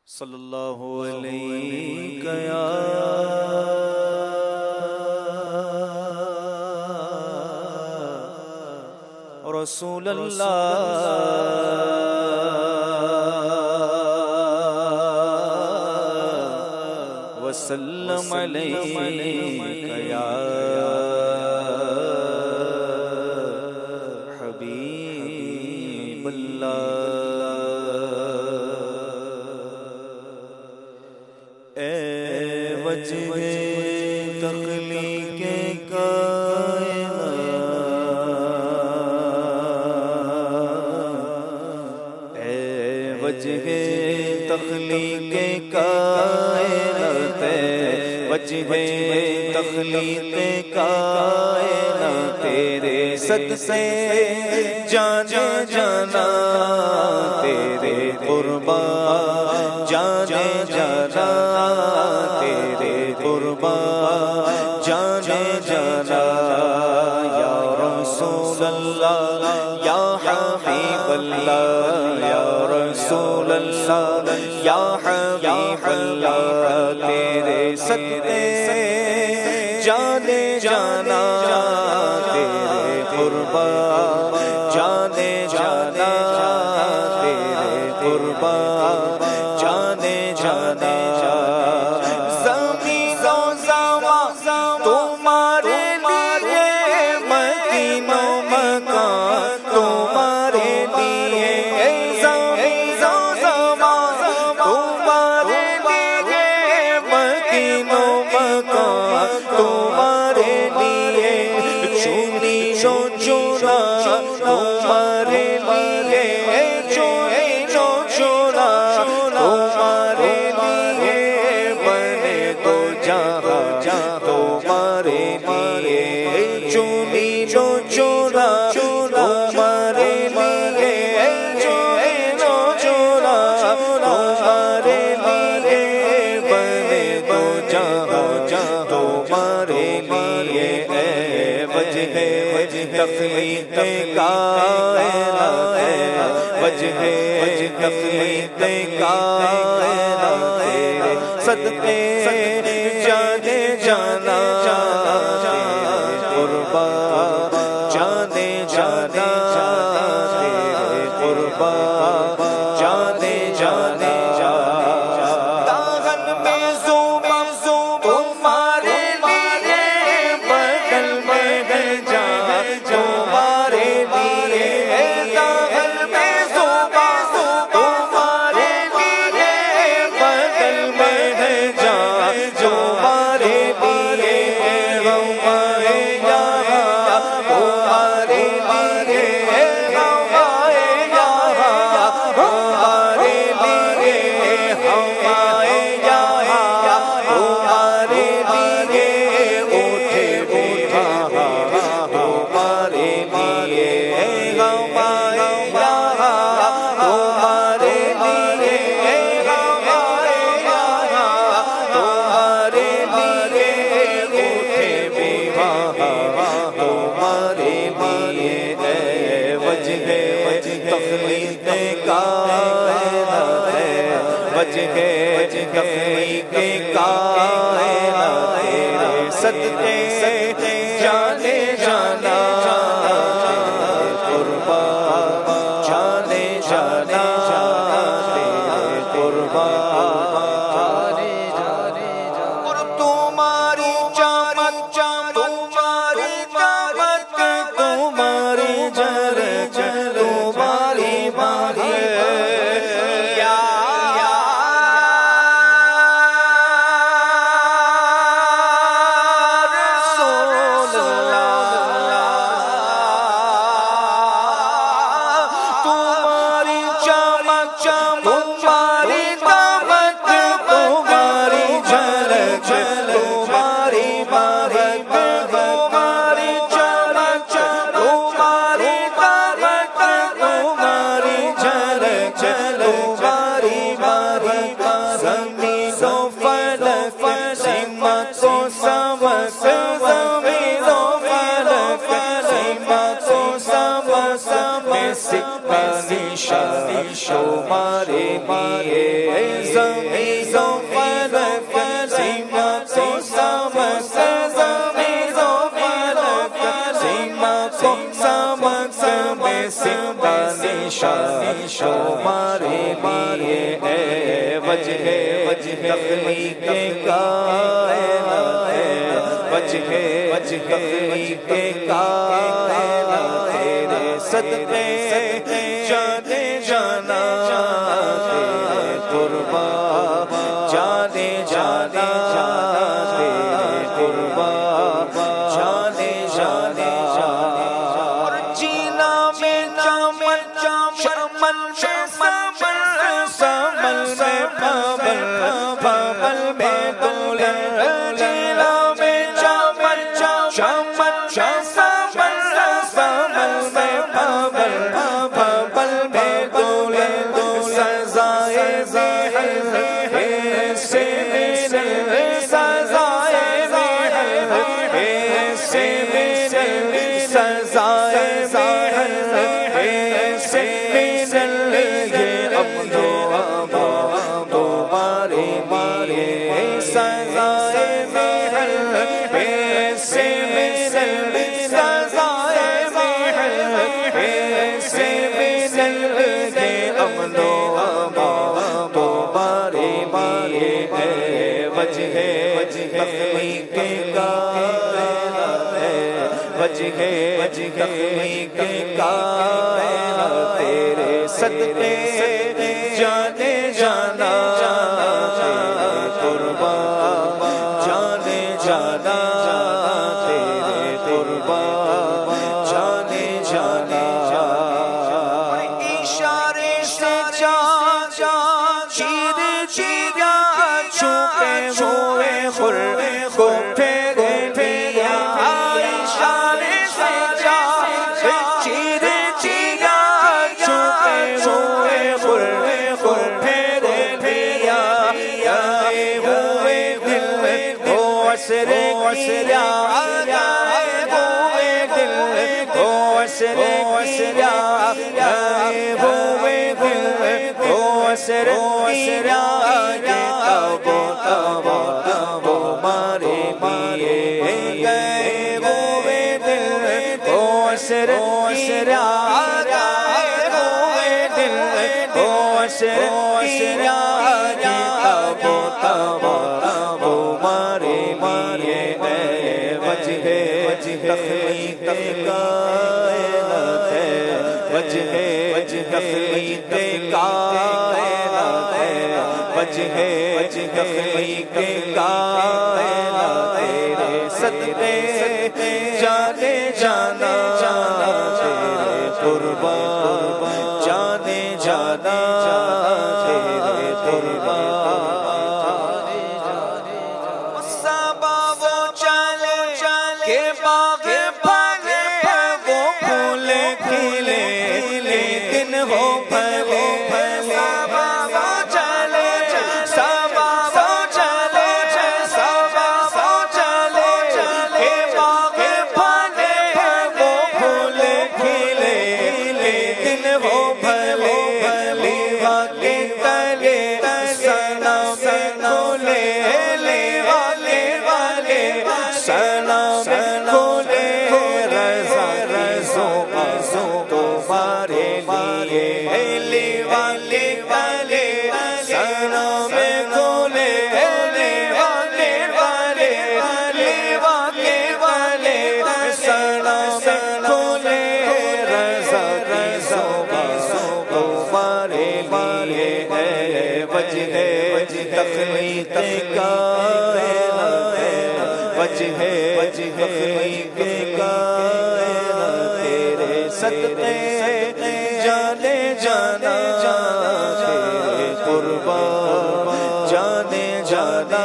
صلی اللہ علیہ یا رسول اللہ وسلم علیہ یا حبیب اللہ۔ وجہ تخلیق کائنات، اے وجہ تخلیق کائنات، وجہ تخلیق کائنات، تیرے صدقے جانا جانا، تیرے قربان جانے جانا، تیرے قربان جانے جانا، یا رسول اللہ یا حبیب اللہ، یا رسول اللہ یا حبیب اللہ، تیرے صدقے جانے جانا، تیرے قربان جانے جانا، تیرے قربان جانے جانا، زمین و زمان تمہارے لیے، مدینہ و مکان تمہارے لیے، زمین و زمان تمہارے لیے، مدینہ و مکان تمہارے لیے، چنی نو چنا تمہارے لیے، چنی نو چنا تمہارے لیے، بنے دو جہاں تمہارے لیے، چنی نو چنا تمہارے لیے، چنی نو چنا تمہارے لیے، بنے دو جہاں تمہارے لیے، اے وجہ تخلیق کائنات، وجہ تخلیق کائنات، تیرے صدقے جانے جانا، تیرے قربان جانے جانا، تیرے قربان جانے جانا، داغن میں زوبا تمہارے لیے، بغل میں ہے جہاں تمہارے لیے، داغن میں زوبا تمہارے لیے، بغل میں ہے جہاں تمہارے لیے، ہمارے یہاں تمہارے لیے، ہمارے یہاں تمہارے لیے، ہمارے یہاں تمہارے لیے، اٹھے اٹھا تمہارے لیے، ہمارے یہاں تمہارے لیے، ہمارے یہاں تمہارے لیے، اٹھے اٹھا تمہارے لیے، اے وجہ تخلیق کائنات، وجہ تخلیق کائنات، تیرے صدقے جانے جانا، تیرے قربان جانے جانا، تیرے قربان جانے جانے، اور تمہاری چمک تمہاری چمک تمہاری جھلک تمہاری مہک، یا رسول اللہ، تمہاری چمک تمہاری دمک تمہاری جھلک تمہاری مہک، تمہاری چمک تمہاری دمک تمہاری جھلک تمہاری مہک، زمین و فلک سمت و سمک، زمین و فلک سمت و سمک، میں سکہ نشان تمہارے لیے، زمین فیض و فلک سیما کو سمت زمین و فلک سیما کو سمت میں سمبا نشان تمہارے لیے ہے وجہ تخلیق کائنات ہے وجہ تخلیق کائنات تیرے صدقے جانے جانا تیرے قربا جانے جانا تیرے قربا جانے جانا اور جینا میں چمن چمن میں سمن میں پابل پابل میں دولن جینا میں چمن چمن سمن میں پابل پابل میں دولن سزائے زہر سے سزائے زہر سے سزائے زہر سے امن و امان تمہارے لیے سزائے زہر سے سزائے زہر سے امن و امان تمہارے لیے ہے وجہ تخلیق کائنات ہے وجہ تخلیق کائنات تیرے صدقے جانے جانا تیرے قربا جانے جانا تیرے قربا جانے جانا اشارے سے چیر چیرا چھپے ہوئے خور کو پھیرے پھیا اشارے سے چیر چیرا چھپے ہوئے خور کو پھیرے پھیا آئے ہوئے دل کو عصر کیا آئے ہوئے دل کو عصر کیا آئے ہوئے دل کو عصر کیا تابو تابو تابو مارے لیے گئے ہوئے دل کو عصر کیا آئے ہوئے دل کو عصر کیا تابو تابو تابو مارے لیے ہے وجہ تخلیق کائنات ہے وجہ تخلیق کائنات ہے وجہ تخلیق کائنات تیرے صدقے جانے جانا تیرے قربا جانے جانا تیرے قربا کے باغ پھلے وہ پھول کھلے لیکن ہو پھلے سبا سو چلے کے باغ پھلے وہ پھول کھلے لیکن ہو پھلے لیوا کے تلے صنم کھلے لیوا کے والے صنم کھلے رضا رضو قصو تمہارے لیے لیوا کے والے صنم کھلے لیوا کے والے لیوا کے والے صنم کھلے رضا رضو قصو تمہارے لیے ہے وجہ تخلیق کائنات ہے وجہ تخلیق کائنات تیرے صدقے جانے جانا تیرے قربا جانے جانا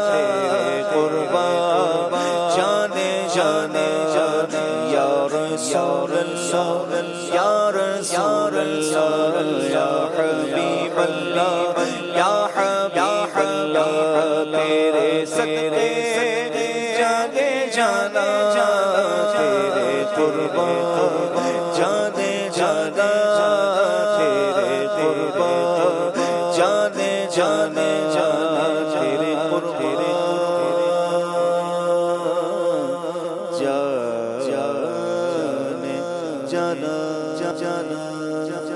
تیرے قربا جانے جانا یا رسول اللہ یا رسول اللہ یا حبیب اللہ یا حبیب اللہ تیرے صدقے جانے جانا تیرے قربا جانے جانا تیرے قربا جانے جانا جانے تیرے قربان جانے جانا